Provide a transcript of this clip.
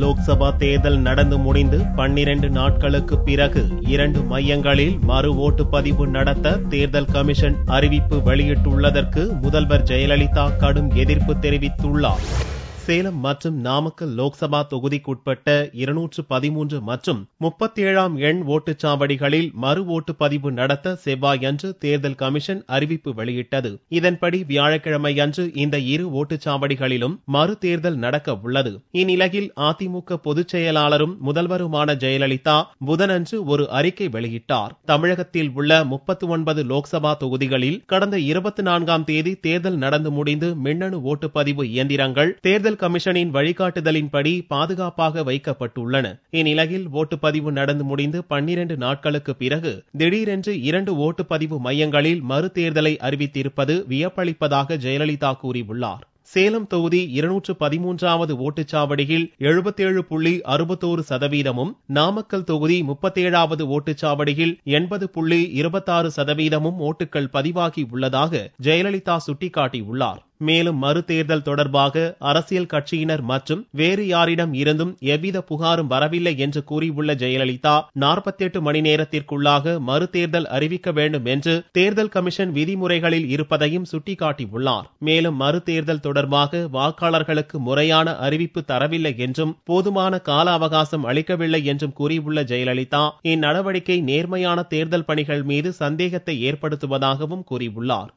லோக்சபா தேர்தல் நடந்து முடிந்து 12 நாட்களுக்கு பிறகு 2 மையங்களில் மறு ஓட்டுப்பதிவு நடத்த தேர்தல் கமிஷன் அறிவிப்பு வெளியிட்டுள்ளதற்கு முதல்வர் ஜெயலலிதா கடும் எதிர்ப்பு தெரிவித்துள்ளார். சேலம் மற்றும் நாமக்கல் லோக்சபா தொகுதிக்குட்பட்ட 213 மற்றும் 37ஆம் எண் ஓட்டுச்சாவடிகளில் மறு ஓட்டுப்பதிவு நடத்த செவ்வாயன்று தேர்தல் கமிஷன் அறிவிப்பு வெளியிட்டது. இதன்படி வியாழக்கிழமையன்று இந்த இரு ஓட்டுச்சாவடிகளிலும் மறு தேர்தல் நடக்க உள்ளது. இந்நிலையில் அதிமுக பொதுச் செயலாளரும் முதல்வருமான ஜெயலலிதா புதனன்று ஒரு அறிக்கை வெளியிட்டார். தமிழகத்தில் உள்ள 39 லோக்சபா தொகுதிகளில் கடந்த 24ஆம் தேதி தேர்தல் நடந்து முடிந்து மின்னணு ஓட்டுப்பதிவு இயந்திரங்கள் தேர்தல் கமிஷனின் வழிகாட்டுதலின்படி பாதுகாப்பாக வைக்கப்பட்டுள்ளன. இந்நிலையில் ஓட்டுப்பதிவு நடந்து முடிந்து 12 நாட்களுக்கு பிறகு திடீரென்று 2 ஓட்டுப்பதிவு மையங்களில் மறு தேர்தலை அறிவித்திருப்பது வியப்பளிப்பதாக ஜெயலலிதா கூறியுள்ளார். சேலம் தொகுதி 213வது ஓட்டுச்சாவடியில் 77.61%, நாமக்கல் தொகுதி 37வது ஓட்டுச்சாவடியில் 80.26% ஓட்டுகள் பதிவாகி உள்ளதாக ஜெயலலிதா சுட்டிக்காட்டியுள்ளார். மேலும் மறு தேர்தல் தொடர்பாக அரசியல் கட்சியினர் மற்றும் வேறு யாரிடம் இருந்தும் எவ்வித புகாரும் வரவில்லை என்று கூறியுள்ள ஜெயலலிதா 48 மணி நேரத்திற்குள்ளாக மறு தேர்தல் அறிவிக்க வேண்டும் என்று தேர்தல் கமிஷன் விதிமுறைகளில் இருப்பதையும் சுட்டிக்காட்டியுள்ளார். மேலும் மறு தேர்தல் தொடர்பாக வாக்காளர்களுக்கு முறையான அறிவிப்பு தரவில்லை என்றும் போதுமான கால அவகாசம் அளிக்கவில்லை என்றும் கூறியுள்ள ஜெயலலிதா இந்நடவடிக்கை நேர்மையான தேர்தல் பணிகள் மீது சந்தேகத்தை ஏற்படுத்துவதாகவும் கூறியுள்ளார்.